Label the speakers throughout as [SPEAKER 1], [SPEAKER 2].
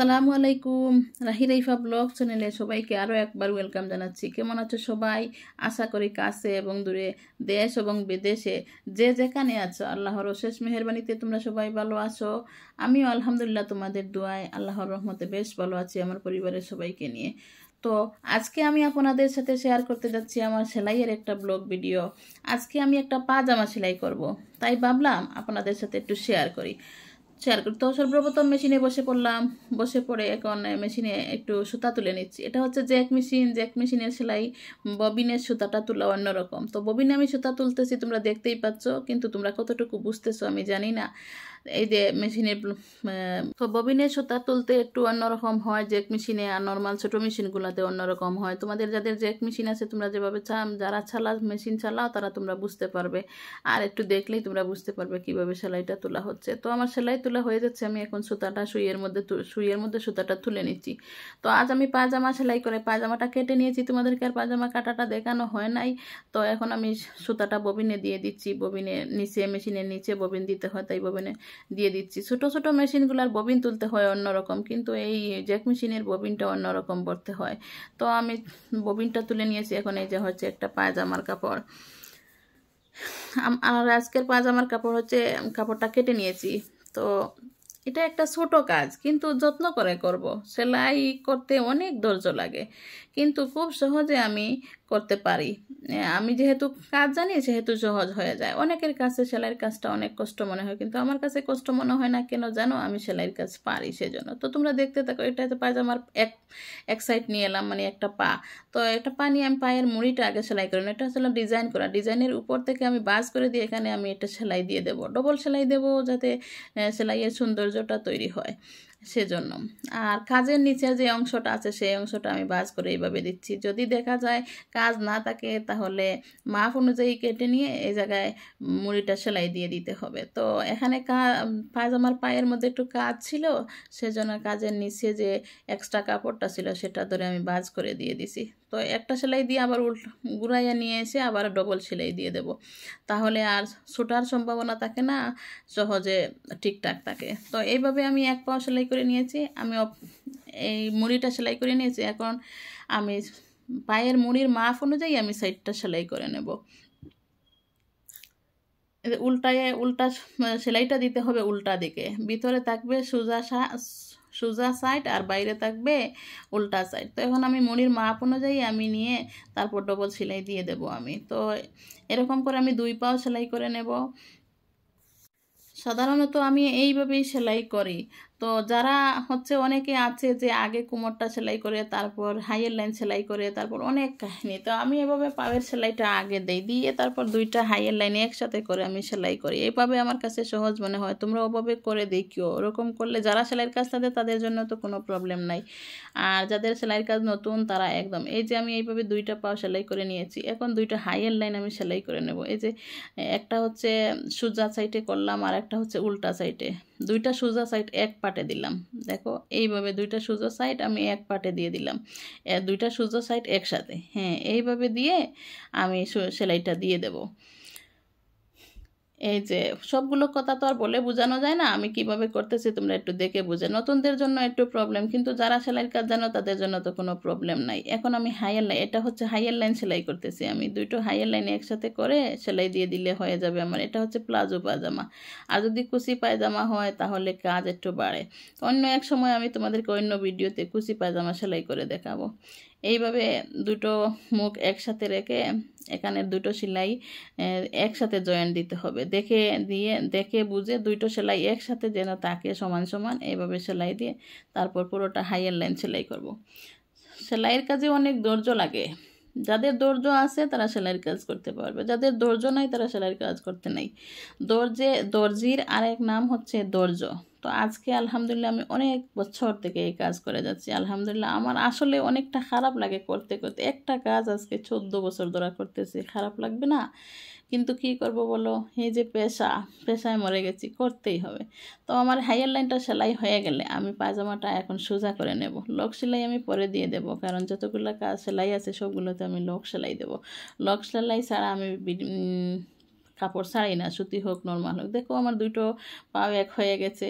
[SPEAKER 1] আসসালামু আলাইকুম। রাহি রাইফা ব্লগ চ্যানেলে সবাইকে আরও একবার ওয়েলকাম জানাচ্ছি। কেমন আছো সবাই? আশা করি কাছে এবং দূরে, দেশ এবং বিদেশে যে যেখানে আছো আল্লাহর অশেষ মেহেরবানিতে তোমরা সবাই ভালো আছো। আমিও আলহামদুলিল্লাহ তোমাদের দোয়ায় আল্লাহর রহমতে বেশ ভালো আছি আমার পরিবারের সবাইকে নিয়ে। তো আজকে আমি আপনাদের সাথে শেয়ার করতে যাচ্ছি আমার সেলাইয়ের একটা ব্লগ ভিডিও। আজকে আমি একটা পাজামা সেলাই করব, তাই ভাবলাম আপনাদের সাথে একটু শেয়ার করি। তো সর্বপ্রথম মেশিনে বসে পড়লাম। বসে পড়ে এখন মেশিনে একটু সুতা তুলে নিচ্ছি। এটা হচ্ছে জ্যাক মেশিনের সেলাই। ববিনের সুতাটা তোলা অন্যরকম। তো ববিনে আমি সুতা তুলতেছি, তোমরা দেখতেই পাচ্ছ, কিন্তু তোমরা কতটুকু বুঝতেছো আমি জানি না। এই যে মেশিনের তো ববিনের সুতা তুলতে একটু অন্যরকম হয় জ্যাক মেশিনে, আর নর্মাল ছোটো মেশিনগুলোতে অন্যরকম হয়। তোমাদের যাদের জ্যাক মেশিন আছে, তোমরা যেভাবে যারা মেশিন চালাও তারা তোমরা বুঝতে পারবে, আর একটু দেখলেই তোমরা বুঝতে পারবে কিভাবে সেলাইটা তোলা হচ্ছে। তো আমার সেলাই তোলা হয়ে যাচ্ছে, আমি এখন সুতাটা সুইয়ের মধ্যে সুতাটা তুলে নিচ্ছি। তো আজ আমি পাজামা সেলাই করে পাজামাটা কেটে নিয়েছি, তোমাদেরকে আর পাজামা কাটাটা দেখানো হয় নাই। তো এখন আমি সুতাটা ববিনে দিয়ে দিচ্ছি। ববিনের নিচে, মেশিনের নিচে ববিন দিতে হয়, তাই ববিনে দিয়ে দিচ্ছি। ছোটো ছোটো মেশিনগুলোর ববিন তুলতে হয় অন্যরকম, কিন্তু এই জ্যাক মেশিনের ববিনটা অন্যরকম ভরতে হয়। তো আমি ববিনটা তুলে নিয়েছি। এখন এই যে হচ্ছে একটা পায়জামার কাপড়। আর আজকের পাজামার কাপড় হচ্ছে, কাপড়টা কেটে নিয়েছি। তো এটা একটা ছোট কাজ, কিন্তু যত্ন করে করব। সেলাই করতে অনেক ধৈর্য লাগে, কিন্তু খুব সহজে আমি করতে পারি। আমি যেহেতু কাজ জানি সেহেতু সহজ হয়ে যায়। অনেকের কাছে সেলাইয়ের কাজটা অনেক কষ্ট মনে হয়, কিন্তু আমার কাছে কষ্ট মনে হয় না। কেন জানো? আমি সেলাইয়ের কাজ পারি সেজন্য। তো তোমরা দেখতে থাকো। এটা হচ্ছে পায়জামার এক সাইড নিয়ে এলাম, মানে একটা পা। তো একটা পা নিয়ে আমি পায়ের মুড়িটা আগে সেলাই করি। এটা হচ্ছে ডিজাইন করা। ডিজাইনের উপর থেকে আমি বাজ করে দিয়ে এখানে আমি এটা সেলাই দিয়ে দেবো, ডবল সেলাই দেবো, যাতে সেলাইয়ের সৌন্দর্যটা তৈরি হয় সেজন্য। আর কাজের নিচের যে অংশটা আছে সেই অংশটা আমি বাজ করে এইভাবে দিচ্ছি। যদি দেখা যায় কাজ না থাকে, তাহলে মাপ অনুযায়ী কেটে নিয়ে এই জায়গায় মুড়িটা সেলাই দিয়ে দিতে হবে। তো এখানে পায়জামার পায়ের মধ্যে একটু কাজ ছিল, সেজন্য কাজের নিচে যে এক্সট্রা কাপড়টা ছিল সেটা ধরে আমি বাজ করে দিয়ে দিছি। তো একটা সেলাই দিয়ে আবার ঘুরাইয়া নিয়ে এসে আবার ডবল সেলাই দিয়ে দেব, তাহলে আর ছোটার সম্ভাবনা থাকে না, সহজে ঠিকঠাক থাকে। তো এইভাবে আমি এক পাও সেলাই করে নিয়েছি। আমি এই মুড়িটা সেলাই করে নিয়েছি। এখন আমি পায়ের মুড়ির মাপ অনুযায়ী আমি সাইডটা সেলাই করে নেব। উল্টা সেলাইটা দিতে হবে উল্টা দিকে। ভিতরে থাকবে সোজা সাইড, আর বাইরে থাকবে উল্টা সাইড। তো এখন আমি মুড়ির মাপ অনুযায়ী আমি নিয়ে তারপর ডবল সেলাই দিয়ে দেব আমি। তো এরকম করে আমি 2 পাও সেলাই করে নেব। সাধারণত আমি এইভাবেই সেলাই করি। তো যারা হচ্ছে, অনেকে আছে যে আগে কোমরটা সেলাই করে তারপর হাইয়ের লাইন সেলাই করে, তারপর অনেক কাহিনী। তো আমি এভাবে পায়ের সেলাইটা আগে দিয়ে তারপর 2টা হাইয়ের লাইনে একসাথে করে আমি সেলাই করি। এইভাবে আমার কাছে সহজ মনে হয়। তোমরা ওভাবে করে দেখিও। ওরকম করলে যারা সেলাইয়ের কাজ তাদের জন্য তো কোনো প্রবলেম নাই। আর যাদের সেলাইয়ের কাজ নতুন, তারা একদম, এই যে আমি এইভাবে 2টা পাও সেলাই করে নিয়েছি। এখন 2টা হাইয়ের লাইন আমি সেলাই করে নেব। এই যে একটা হচ্ছে সোজা সাইডে করলাম, আর একটা হচ্ছে উল্টা সাইডে। 2টা সোজা সাইড এক পাটে দিলাম। দেখো এইভাবে 2টা সোজা সাইড আমি এক পাটে দিয়ে দিলাম, 2টা সোজা সাইড একসাথে। হ্যাঁ, এইভাবে দিয়ে আমি সেলাইটা দিয়ে দেব। এই যে সবগুলো কথা তো আর বলে বোঝানো যায় না। আমি কিভাবে করতেছি তোমরা একটু দেখে বুঝে। নতুনদের জন্য একটু প্রবলেম, কিন্তু যারা সেলাইয়ের কাজ জানো তাদের জন্য তো কোনো প্রবলেম নাই। এখন আমি হাইয়ার লাইন, এটা হচ্ছে হাইয়ার লাইন সেলাই করতেছি আমি। 2টো হাইয়ার লাইন একসাথে করে সেলাই দিয়ে দিলে হয়ে যাবে আমার। এটা হচ্ছে প্লাজো পায়জামা। আর যদি কুচি পায়জামা হয় তাহলে কাজ একটু বাড়ে। অন্য এক সময় আমি তোমাদেরকে অন্য ভিডিওতে কুচি পায়জামা সেলাই করে দেখাবো। এইভাবে 2টো মুখ একসাথে রেখে এখানে 2টো সেলাই একসাথে জয়েন্ট দিতে হবে। দেখে বুঝে 2টো সেলাই একসাথে যেন থাকে সমান সমান, এইভাবে সেলাই দিয়ে তারপর পুরোটা হাইয়ার লাইন সেলাই করব। সেলাইয়ের কাজে অনেক ধৈর্য লাগে। যাদের ধৈর্য আছে তারা সেলাইয়ের কাজ করতে পারবে, যাদের ধৈর্য নাই তারা সেলাইয়ের কাজ করতে নাই। দর্জির আরেক নাম হচ্ছে ধৈর্য। তো আজকে আলহামদুলিল্লাহ আমি অনেক বছর থেকে এই কাজ করে যাচ্ছি। আলহামদুলিল্লাহ আমার আসলে অনেকটা খারাপ লাগে করতে করতে। একটা কাজ আজকে 14 বছর ধরে করতেছি, খারাপ লাগবে না? কিন্তু কি করব বলো, এই যে পেশায় মরে গেছি, করতেই হবে। তো আমার হাইয়ার লাইনটা সেলাই হয়ে গেলে আমি পায়জামাটা এখন সোজা করে নেব। লক সেলাই আমি পরে দিয়ে দেব, কারণ যতগুলো কাজ সেলাই আছে সবগুলোতে আমি লক সেলাই দেব। লক সেলাই ছাড়া আমি কাপড় ছাড়াই না, সুতি হোক নর্মাল হোক। দেখো আমার দুটো পাও এক হয়ে গেছে।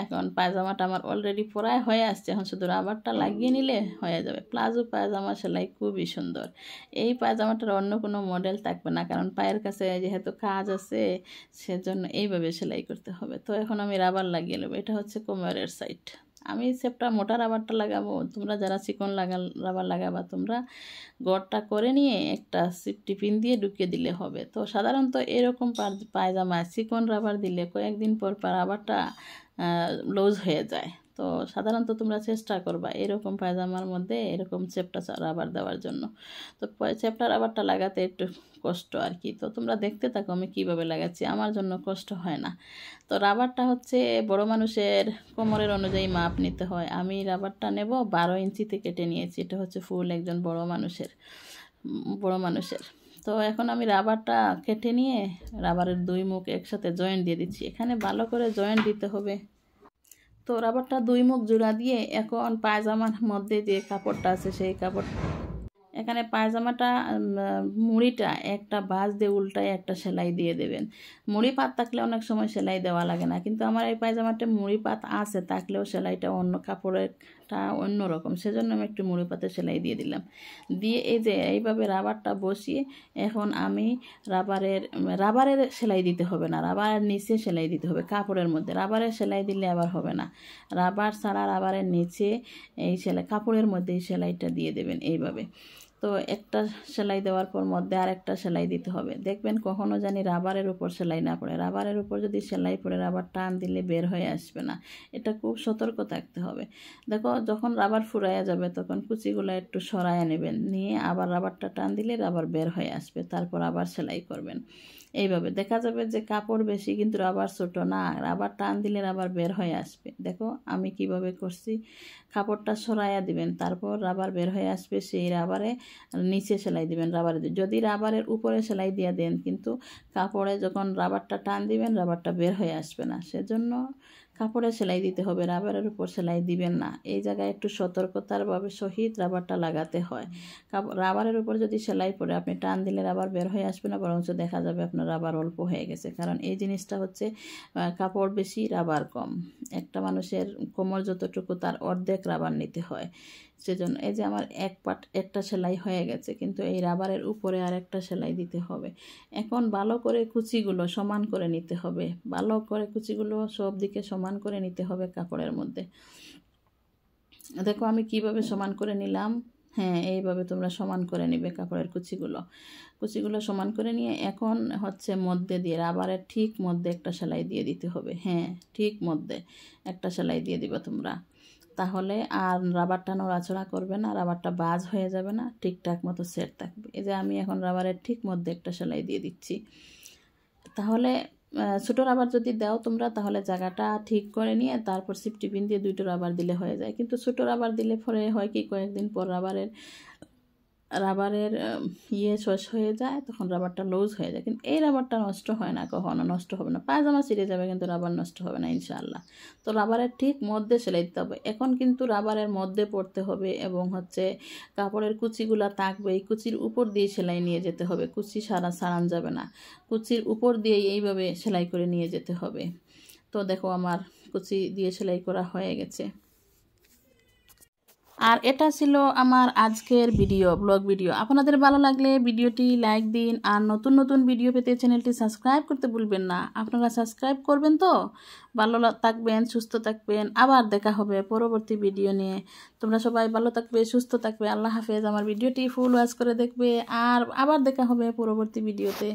[SPEAKER 1] এখন পায়জামাটা আমার অলরেডি পরায় হয়ে আসছে, এখন শুধু রাবারটা লাগিয়ে নিলে হয়ে যাবে। প্লাজো পায়জামা সেলাই খুবই সুন্দর। এই পায়জামাটার অন্য কোনো মডেল থাকবে না, কারণ পায়ের কাছে যেহেতু কাজ আছে সেজন্য এইভাবে সেলাই করতে হবে। তো এখন আমি রাবার লাগিয়ে নেবো। এটা হচ্ছে কোমরের সাইড। আমি সেপটা মোটা রাবারটা লাগাবো, তোমরা যারা চিকন রাবার লাগাবা তোমরা গড়টা করে নিয়ে একটা সিফটি পিন দিয়ে ঢুকিয়ে দিলে হবে। তো সাধারণত এরকম পায়জামা চিকন রাবার দিলে কয়েকদিন পর রাবারটা লুজ হয়ে যায়। তো সাধারণত তোমরা চেষ্টা করবা এরকম পায়জামার মধ্যে এরকম চেপটা রাবার দেওয়ার জন্য। তো চেপটা রাবারটা লাগাতে একটু কষ্ট আর কি। তো তোমরা দেখতে থাকো আমি কীভাবে লাগাচ্ছি, আমার জন্য কষ্ট হয় না। তো রাবারটা হচ্ছে বড় মানুষের কোমরের অনুযায়ী মাপ নিতে হয়। আমি রাবারটা নেব 12 ইঞ্চিতে কেটে নিয়েছি। এটা হচ্ছে ফুল একজন বড় মানুষের। তো এখন আমি রাবারটা কেটে নিয়ে রাবারের দুই মুখ একসাথে জয়েন্ট দিয়ে দিচ্ছি। এখানে ভালো করে জয়েন্ট দিতে হবে। তো রাবারটা দুই মুখ জোড়া দিয়ে এখন পায়জামার মধ্যে যে কাপড়টা আছে সেই কাপড়, এখানে পায়জামাটা মুড়িটা একটা ভাঁজ দিয়ে উল্টায় একটা সেলাই দিয়ে দেবেন। মুড়ি পাত থাকলে অনেক সময় সেলাই দেওয়া লাগে না, কিন্তু আমার এই পায়জামাটা মুড়ি পাত আছে, থাকলেও সেলাইটা অন্য কাপড়েরটা অন্যরকম, সেজন্য আমি একটু মুড়ি পাতে সেলাই দিয়ে দিলাম। দিয়ে এই যে এইভাবে রাবারটা বসিয়ে এখন আমি রাবারের সেলাই দিতে হবে না, রাবারের নিচে সেলাই দিতে হবে কাপড়ের মধ্যে। রাবারের সেলাই দিলে আবার হবে না, রাবার ছাড়া রাবারের নিচে এই কাপড়ের মধ্যে এই সেলাইটা দিয়ে দেবেন এইভাবে। তো একটা সেলাই দেওয়ার পর মধ্যে আর একটা সেলাই দিতে হবে। দেখবেন কখনো জানি রাবারের উপর সেলাই না পড়ে। রাবারের উপর যদি সেলাই পড়ে রাবার টান দিলে বের হয়ে আসবে না, এটা খুব সতর্ক থাকতে হবে। দেখো যখন রাবার ফুরাইয়া যাবে তখন কুচিগুলো একটু সরাইয়া নেবেন, নিয়ে আবার রাবারটা টান দিলে রাবার বের হয়ে আসবে, তারপর আবার সেলাই করবেন। এইভাবে দেখা যাবে যে কাপড় বেশি কিন্তু রাবার ছোট না, রাবার টান দিলে রাবার বের হয়ে আসবে। দেখো আমি কিভাবে করছি, কাপড়টা সরাইয়া দিবেন, তারপর রাবার বের হয়ে আসবে, সেই রাবারে নিচে সেলাই দিবেন। যদি রাবারের উপরে সেলাই দিয়ে দেন কিন্তু কাপড়ে যখন রাবারটা টান দিবেন রাবারটা বের হয়ে আসবে না, সেজন্য কাপড়ে সেলাই দিতে হবে, রাবারের উপর সেলাই দিবেন না। এই জায়গায় একটু সতর্কতারভাবে সহিত রাবারটা লাগাতে হয়। রাবারের উপর যদি সেলাই পড়ে আপনি টান দিলে রাবার বের হয়ে আসবে না, বরঞ্চ দেখা যাবে আপনার রাবার অল্প হয়ে গেছে। কারণ এই জিনিসটা হচ্ছে কাপড় বেশি রাবার কম, একটা মানুষের কোমর যতটুকু তার অর্ধেক রাবার নিতে হয়। সেজন্য এই যে আমার একটা সেলাই হয়ে গেছে, কিন্তু এই রাবারের উপরে আর একটা সেলাই দিতে হবে। এখন ভালো করে কুচিগুলো সমান করে নিতে হবে, ভালো করে কুচিগুলো সব দিকে সমান করে নিতে হবে কাপড়ের মধ্যে। দেখো আমি কিভাবে সমান করে নিলাম। হ্যাঁ, এইভাবে তোমরা সমান করে নিবে কাপড়ের কুচিগুলো সমান করে নিয়ে এখন হচ্ছে মধ্যে দিয়ে রাবারের ঠিক মধ্যে একটা সেলাই দিয়ে দিতে হবে। হ্যাঁ, ঠিক মধ্যে একটা সেলাই দিয়ে দিবা তোমরা, তাহলে আর রাবারটা নড়াচড়া করবে না, রাবারটা বাজ হয়ে যাবে না, ঠিকঠাক মতো সেট থাকবে। এই যে আমি এখন রাবারের ঠিক মধ্যে একটা সেলাই দিয়ে দিচ্ছি। তাহলে ছোটো রাবার যদি দাও তোমরা তাহলে জায়গাটা ঠিক করে নিয়ে তারপর সিফটি পিন দিয়ে দুইটো রাবার দিলে হয়ে যায়। কিন্তু ছোটো রাবার দিলে পরে হয় কি কয়েকদিন পর রাবারের শেষ হয়ে যায়, তখন রাবারটা লুজ হয়ে যায়। কিন্তু এই রাবারটা নষ্ট হয় না, কখনো নষ্ট হবে না। পায়জামা ছিঁড়ে যাবে কিন্তু রাবার নষ্ট হবে না ইনশাআল্লাহ। তো রাবারের ঠিক মধ্যে সেলাই দিতে হবে। এখন কিন্তু রাবারের মধ্যে পড়তে হবে এবং হচ্ছে কাপড়ের কুচিগুলা থাকবে, এই কুচির উপর দিয়ে সেলাই নিয়ে যেতে হবে, কুচি সারান যাবে না, কুচির উপর দিয়ে এইভাবে সেলাই করে নিয়ে যেতে হবে। তো দেখো আমার কুচি দিয়ে সেলাই করা হয়ে গেছে। আর এটা ছিল আমার আজকের ব্লগ ভিডিও। আপনাদের ভালো লাগলে ভিডিওটি লাইক দিন, আর নতুন নতুন ভিডিও পেতে চ্যানেলটি সাবস্ক্রাইব করতে ভুলবেন না। আপনারা সাবস্ক্রাইব করবেন তো? ভালো থাকবেন, সুস্থ থাকবেন, আবার দেখা হবে পরবর্তী ভিডিও নিয়ে। তোমরা সবাই ভালো থাকবে, সুস্থ থাকবে। আল্লাহ হাফেজ। আমার ভিডিওটি ফুল ওয়াচ করে দেখবে, আর আবার দেখা হবে পরবর্তী ভিডিওতে।